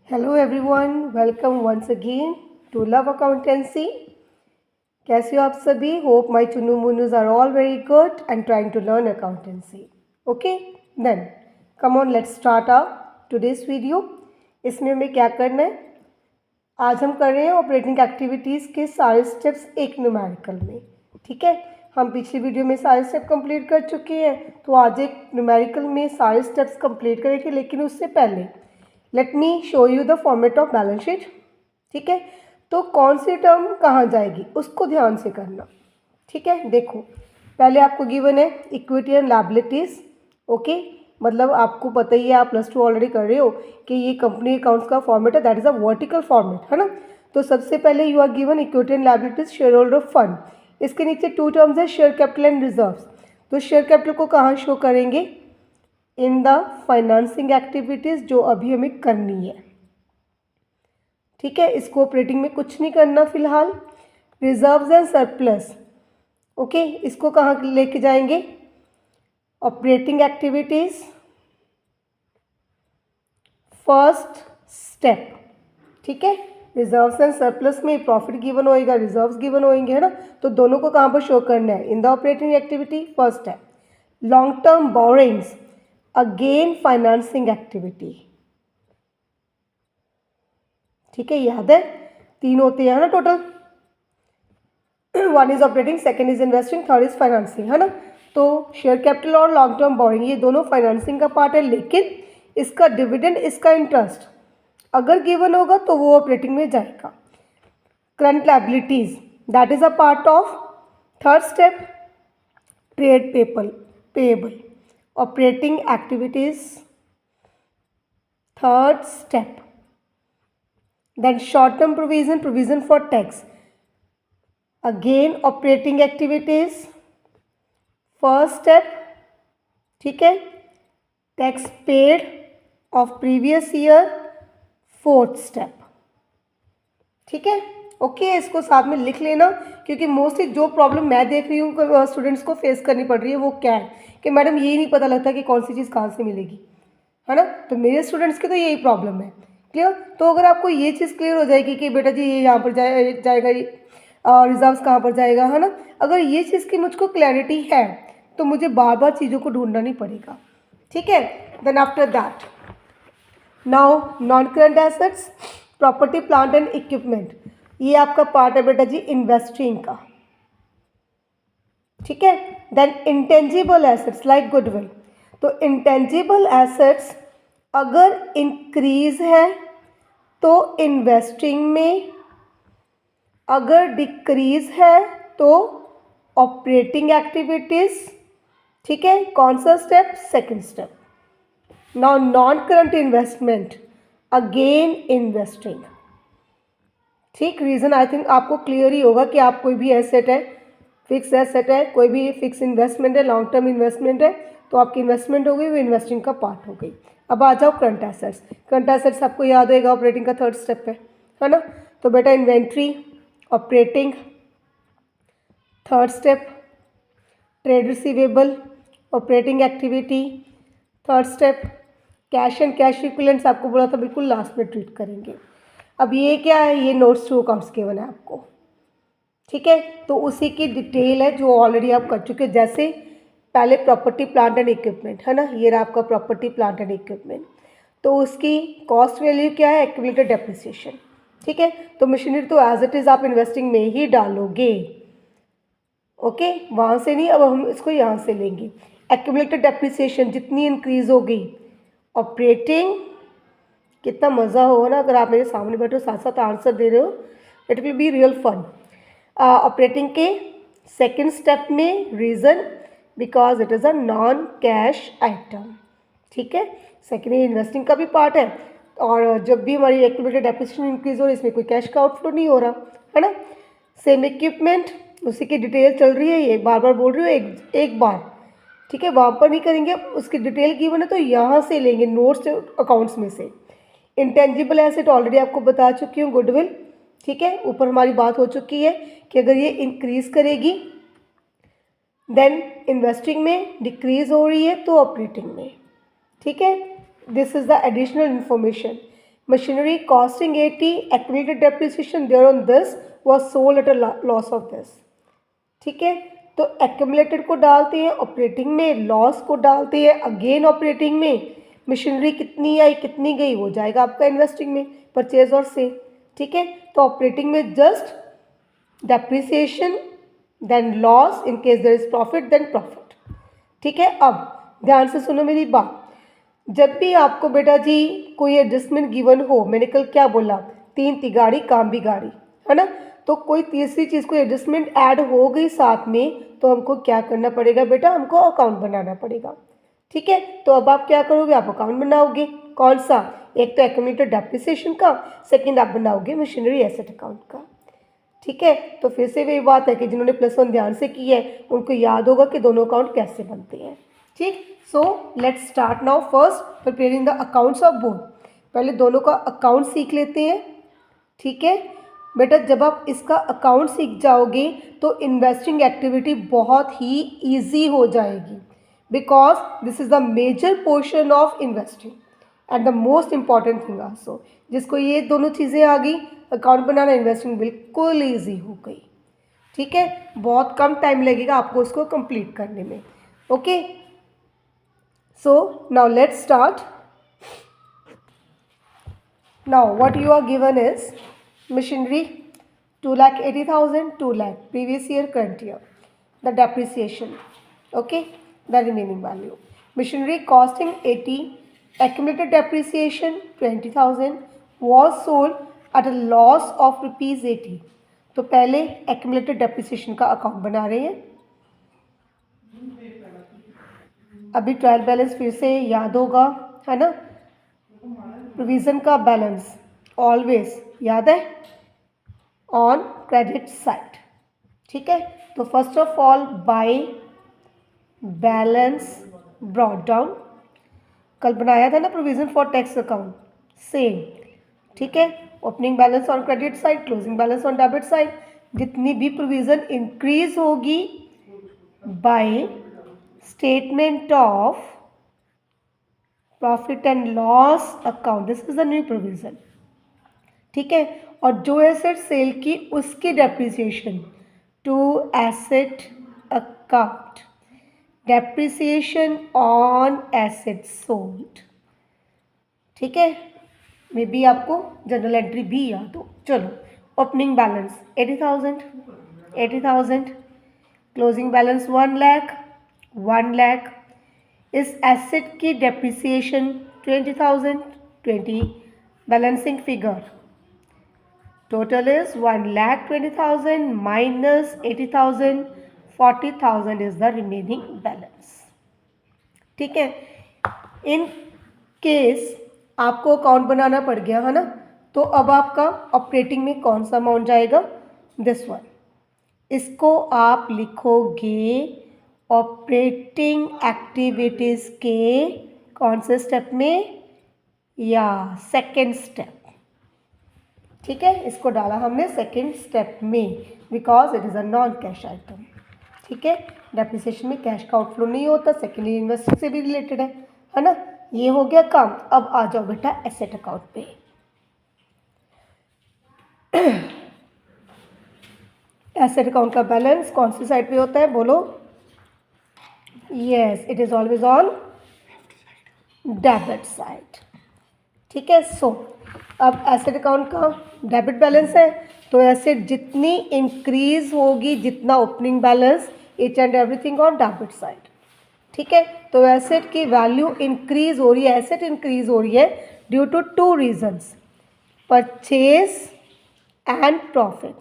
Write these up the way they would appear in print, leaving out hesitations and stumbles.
Hello everyone, welcome once again to love accountancy. कैसे हो आप सभी? होप माय चुनू मुनूज are all very good and trying to learn accountancy. Okay, then come on, let's start our today's video. इसमें हमें क्या करना है? आज हम कर रहे हैं ऑपरेटिंग एक्टिविटीज़ के सारे स्टेप्स एक न्यूमेरिकल में। ठीक है, हम पिछली वीडियो में सारे स्टेप कंप्लीट कर चुके हैं, तो आज एक न्यूमेरिकल में सारे स्टेप्स कंप्लीट करेंगे। लेकिन उससे पहले let me show you the format of balance sheet. ठीक है, तो कौन सी टर्म कहाँ जाएगी उसको ध्यान से करना। ठीक है, देखो पहले आपको गिवन है इक्विटी एंड लायबिलिटीज। ओके, मतलब आपको पता ही है, आप +2 ऑलरेडी कर रहे हो कि ये कंपनी अकाउंट्स का फॉर्मेट है, that is a vertical format, है ना। तो सबसे पहले you are given equity and liabilities, share holder fund. इसके नीचे 2 टर्म्स है, शेयर कैपिटल एंड रिजर्व्स। तो शेयर कैपिटल को कहाँ शो करेंगे? इन द फाइनेंसिंग एक्टिविटीज़ जो अभी हमें करनी है। ठीक है, इसको ऑपरेटिंग में कुछ नहीं करना फिलहाल। रिजर्व्स एंड सरप्लस, ओके, इसको कहाँ लेके जाएंगे? Operating activities first step. ठीक है, रिजर्व्स एंड सरप्लस में प्रॉफिट गिवन होएगा, रिजर्व्स गिवन होंगे, है ना। तो दोनों को कहाँ पर शो करना है? In the operating activity first step. Long term borrowings, again financing activity. ठीक है, याद है 3 होते हैं ना total. 1 is operating, second is investing, third is financing, है ना। तो शेयर कैपिटल और लॉन्ग टर्म बोरिंग ये दोनों फाइनेंसिंग का पार्ट है, लेकिन इसका डिविडेंड, इसका इंटरेस्ट अगर गिवन होगा तो वो ऑपरेटिंग में जाएगा। Current liabilities, that is a part of third step. Trade payable, operating activities third step. Then short term provision for tax, again operating activities first step. ठीक है, tax paid of previous year fourth step. ठीक है, okay, इसको साथ में लिख लेना, क्योंकि मोस्टली जो प्रॉब्लम मैं देख रही हूँ स्टूडेंट्स को फेस करनी पड़ रही है वो क्या है कि मैडम ये नहीं पता लगता कि कौन सी चीज़ कहाँ से मिलेगी, है ना। तो मेरे स्टूडेंट्स की तो यही प्रॉब्लम है। क्लियर? तो अगर आपको ये चीज़ क्लियर हो जाएगी कि बेटा जी ये यहाँ पर जाएगा, रिजर्व्स कहाँ पर जाएगा, है ना। अगर ये चीज़ की मुझको क्लैरिटी है तो मुझे बार बार चीज़ों को ढूंढना नहीं पड़ेगा। ठीक है, then after that now non current assets, property plant and equipment, ये आपका पार्ट है बेटा जी इन्वेस्टिंग का। ठीक है, then intangible assets like goodwill. तो इंटेंजिबल एसेट्स अगर इंक्रीज है तो इन्वेस्टिंग में, अगर डिक्रीज है तो ऑपरेटिंग एक्टिविटीज। ठीक है, कौन सा step? Second step. Now non current investment, again investing. ठीक, रीज़न आई थिंक आपको क्लियर ही होगा कि आप कोई भी एसेट है, फिक्स एसेट है, कोई भी फिक्स इन्वेस्टमेंट है, लॉन्ग टर्म इन्वेस्टमेंट है, तो आपकी इन्वेस्टमेंट हो गई, वो इन्वेस्टिंग का पार्ट हो गई। अब आ जाओ करंट एसेट्स। करंट एसेट्स आपको याद होगा ऑपरेटिंग का थर्ड स्टेप है ना। तो बेटा inventory operating third step, trade receivable operating activity third step, cash and cash equivalents आपको बोला था बिल्कुल लास्ट में ट्रीट करेंगे। अब ये क्या है? ये नोट्स टू अकाउंट्स के बना है आपको। ठीक है, तो उसी की डिटेल है जो ऑलरेडी आप कर चुके हैं। जैसे पहले प्रॉपर्टी प्लांट एंड इक्विपमेंट, है ना, ये रहा आपका प्रॉपर्टी प्लांट एंड इक्विपमेंट। तो उसकी कॉस्ट वैल्यू क्या है? Accumulated depreciation. ठीक है, तो मशीनरी तो एज इट इज़ आप इन्वेस्टिंग में ही डालोगे। ओके, वहाँ से नहीं, अब हम इसको यहाँ से लेंगे। एक्यूमुलेटेड डेप्रिसिएशन जितनी इंक्रीज होगी, ऑपरेटिंग, कितना मज़ा होगा ना अगर आप मेरे सामने बैठो साथ साथ आंसर दे रहे हो, it will be real fun. Operating के सेकंड स्टेप में, reason because it is a non cash item. ठीक है, सेकेंड इन्वेस्टिंग का भी पार्ट है, और जब भी हमारी एक्यूमुलेटेड डेप्रिसिएशन इंक्रीज हो रही है इसमें कोई कैश का आउटफ्लो नहीं हो रहा, है ना। सेम इक्विपमेंट, उसी की डिटेल चल रही है, ये बार बार बोल रही हूँ एक बार। ठीक है, वहाँ पर नहीं करेंगे, उसकी डिटेल गिवन है तो यहाँ से लेंगे नोट्स अकाउंट्स में से। इंटेंजिबल एसेट ऑलरेडी आपको बता चुकी हूँ, गुडविल। ठीक है, ऊपर हमारी बात हो चुकी है कि अगर ये इंक्रीज करेगी देन इन्वेस्टिंग में, डिक्रीज हो रही है तो ऑपरेटिंग में। ठीक है, this is the additional information machinery costing 80, accumulated depreciation there on this was sold at a loss of this. ठीक है, तो एक्यूमुलेटेड को डालते हैं ऑपरेटिंग में, लॉस को डालते हैं अगेन ऑपरेटिंग में, मशीनरी कितनी आई कितनी गई वो जाएगा आपका इन्वेस्टिंग में, परचेज और सेल। ठीक है, तो ऑपरेटिंग में just depreciation then loss, in case there is profit then profit. ठीक है, अब ध्यान से सुनो मेरी बात, जब भी आपको बेटा जी कोई एडजस्टमेंट गिवन हो, मैंने कल क्या बोला, तीन तिगाड़ी काम बिगाड़ी, है ना, तो कोई तीसरी चीज़ कोई एडजस्टमेंट ऐड हो गई साथ में, तो हमको क्या करना पड़ेगा बेटा, हमको अकाउंट बनाना पड़ेगा। ठीक है, तो अब आप क्या करोगे, आप अकाउंट बनाओगे, कौन सा, एक तो एक्यूमुलेटेड डेप्रिसिएशन का, सेकंड आप बनाओगे मशीनरी एसेट अकाउंट का। ठीक है, तो फिर से वही बात है कि जिन्होंने +1 ध्यान से की है उनको याद होगा कि दोनों अकाउंट कैसे बनते हैं। ठीक, so let's start now first preparing the accounts of both. पहले दोनों का अकाउंट सीख लेते हैं। ठीक है बेटा, जब आप इसका अकाउंट सीख जाओगे तो इन्वेस्टिंग एक्टिविटी बहुत ही ईजी हो जाएगी, because this is the major portion of investing and the most important thing also. जिसको ये दोनों चीज़ें आ गई, अकाउंट बनाना इन्वेस्टिंग बिल्कुल ईजी हो गई। ठीक है, बहुत कम टाइम लगेगा आपको उसको कंप्लीट करने में। Okay, so now let's start. Now what you are given is machinery 2,80,000, 2 lakh previous year, current year, the depreciation, okay, the remaining value. Machinery costing 80, accumulated depreciation 20,000, was sold at a loss of ₹80। तो पहले accumulated depreciation का account बना रहे हैं। अभी trial balance फिर से याद होगा, है ना, प्रोविज़न का बैलेंस ऑलवेज याद है ऑन क्रेडिट साइड। ठीक है, तो first of all by balance brought down, कल बनाया था ना provision for tax account, same. ठीक है, opening balance on credit side, closing balance on debit side, जितनी भी प्रोविज़न इंक्रीज होगी bye statement of profit and loss account, this is the new provision। ठीक है, और जो एसेट सेल की उसकी depreciation to asset account, depreciation on asset sold. ठीक है, मे बी आपको जनरल एंट्री भी याद हो। चलो, opening balance 80,000, closing balance 1 lakh, 1 lakh, इस एसेट की depreciation 20,000, 20, balancing figure total is 1,20,000 minus 80,000, 40,000 is the remaining balance. ठीक है, इन केस आपको अकाउंट बनाना पड़ गया, है ना, तो अब आपका ऑपरेटिंग में कौन सा अमाउंट जाएगा, दिस वन, इसको आप लिखोगे ऑपरेटिंग एक्टिविटीज़ के कौन से स्टेप में, या सेकेंड स्टेप। ठीक है, इसको डाला हमने सेकेंड स्टेप में, because it is a non cash item. ठीक है, डेप्रिसिएशन में कैश का आउटफ्लो नहीं होता, सेकेंडरी इन्वेस्टिंग से भी रिलेटेड है ना। ये हो गया काम। अब आ जाओ बेटा एसेट अकाउंट पे। एसेट अकाउंट का बैलेंस कौन सी साइड पे होता है, बोलो। Yes, it is always on debit side. ठीक है, सो अब एसेट अकाउंट का डेबिट बैलेंस है, तो एसेट जितनी इंक्रीज होगी, जितना opening balance, each and everything on debit side. ठीक है, तो एसेट की वैल्यू इंक्रीज हो रही है, एसेट इंक्रीज हो रही है due to 2 reasons, purchase and profit.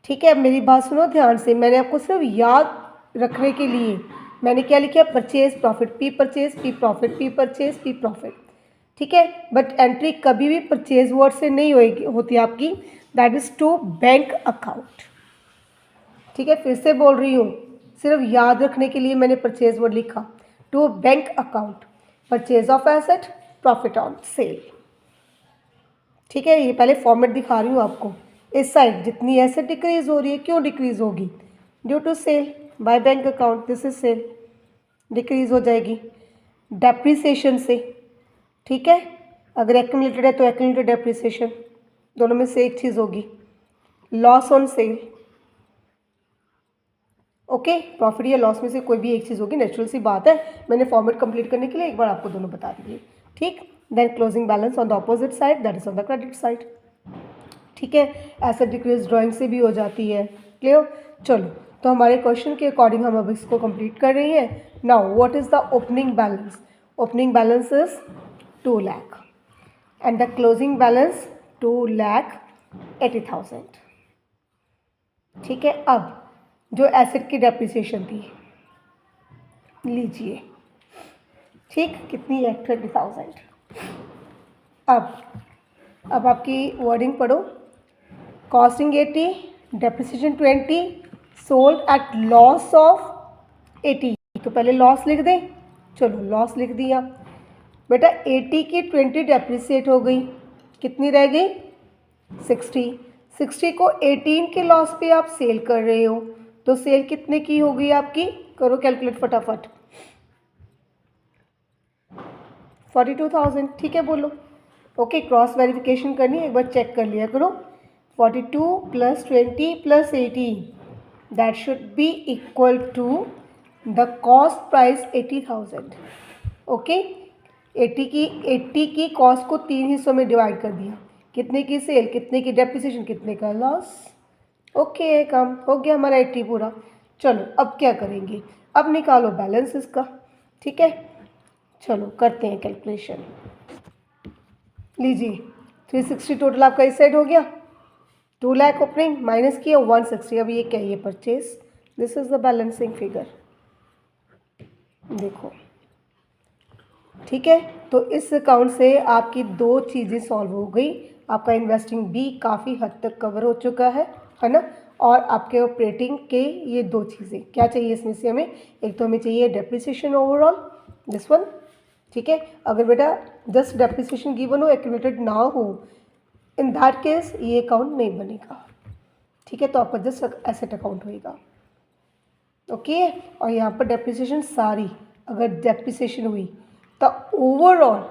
ठीक है, अब मेरी बात सुनो ध्यान से, मैंने आपको सिर्फ याद रखने के लिए मैंने क्या लिखा, purchase profit, P purchase P profit, P purchase P profit. ठीक है, बट एंट्री कभी भी परचेज वर्ड से नहीं होती आपकी, that is to bank account. ठीक है, फिर से बोल रही हूँ, सिर्फ याद रखने के लिए मैंने परचेज वर्ड लिखा, to bank account, purchase of asset, profit on sale. ठीक है, ये पहले फॉर्मेट दिखा रही हूँ आपको। इस साइड जितनी एसेट डिक्रीज हो रही है, क्यों डिक्रीज होगी, due to sale by bank account, this is sale, decrease हो जाएगी डेप्रिसिएशन से। ठीक है, अगर एक्यूमुलेटेड है तो एक्यूमुलेटेड डेप्रिसिएशन, दोनों में से एक चीज़ होगी। Loss on sale, okay, profit या लॉस में से कोई भी एक चीज़ होगी, नेचुरल सी बात है। मैंने फॉर्मेट कंप्लीट करने के लिए एक बार आपको दोनों बता दिए, ठीक। Then closing balance on the opposite side, that is on the credit side, ठीक है। एसेट डिक्रीज ड्राइंग से भी हो जाती है, क्लियर। चलो, तो हमारे क्वेश्चन के अकॉर्डिंग हम अब इसको कंप्लीट कर रहे हैं। Now what is the opening balance? Opening balance is 2 lakh and the closing balance 2,80,000, ठीक है। अब जो एसेट की डेप्रिसिएशन थी लीजिए, ठीक, कितनी है? 20,000। अब आपकी वर्डिंग पढ़ो। Costing 80, depreciation 20, sold at loss of 80। तो पहले लॉस लिख दें, चलो लॉस लिख दिया बेटा। 80 की 20 डेप्रिसिएट हो गई, कितनी रह गई? 60। 60 को 18 के लॉस पे आप सेल कर रहे हो, तो सेल कितने की हो गई आपकी? करो कैलकुलेट फटाफट। 42,000, ठीक है, बोलो। ओके, क्रॉस वेरिफिकेशन करनी है, एक बार चेक कर लिया करो। 42 + 20 + 18, that should be equal to the cost price 80,000। Okay, 80 की कॉस्ट को 3 हिस्सों में डिवाइड कर दिया, कितने की सेल, कितने की डेप्रिसिएशन, कितने का लॉस। ओके, काम हो गया हमारा 80 पूरा। चलो अब क्या करेंगे? अब निकालो बैलेंस इसका, ठीक है। चलो करते हैं कैलकुलेशन। लीजिए, 360 टोटल आपका इस साइड हो गया। 2 लाख ओपनिंग माइनस किया 160। अब ये क्या है? ये purchase. This is the balancing figure, देखो, ठीक है। तो इस अकाउंट से आपकी 2 चीज़ें सॉल्व हो गई। आपका इन्वेस्टिंग भी काफ़ी हद तक कवर हो चुका है ना। और आपके ऑपरेटिंग के ये 2 चीज़ें क्या चाहिए इसमें से हमें? एक तो हमें चाहिए डेप्रिसिएशन ओवरऑल, दिस वन, ठीक है। अगर बेटा जस्ट डेप्रिसिएशन गिवन हो, एक्यूमुलेटेड ना हो, इन दैट केस ये अकाउंट नहीं बनेगा, ठीक है। तो आपका जस्ट एसेट अकाउंट होएगा, ओके। और यहाँ पर डेप्रिसिएशन सारी, अगर डेप्रिसिएशन हुई तो ओवरऑल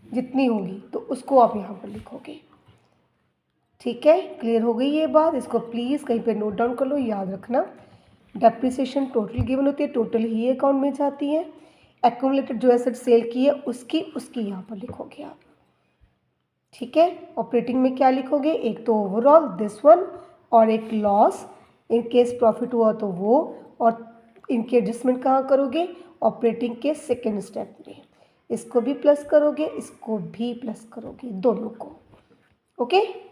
जितनी होगी तो उसको आप यहाँ पर लिखोगे, ठीक है। क्लियर हो गई ये बात? इसको प्लीज़ कहीं पे नोट डाउन कर लो, याद रखना। डेप्रिसिएशन टोटल गिवन होती है, टोटल ही अकाउंट में जाती है। एक्यूमुलेटेड जो एसेट सेल की है उसकी यहाँ पर लिखोगे आप, ठीक है। ऑपरेटिंग में क्या लिखोगे? एक तो ओवरऑल दिस वन, और एक लॉस इन केस प्रॉफिट हुआ तो वो, और इनकी एडजस्टमेंट कहाँ करोगे? ऑपरेटिंग के सेकेंड स्टेप में। इसको भी प्लस करोगे, इसको भी प्लस करोगे, दोनों को, ओके।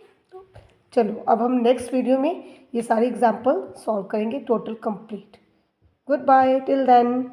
चलो अब हम नेक्स्ट वीडियो में ये सारे एग्जाम्पल सॉल्व करेंगे, total complete. Good bye till then.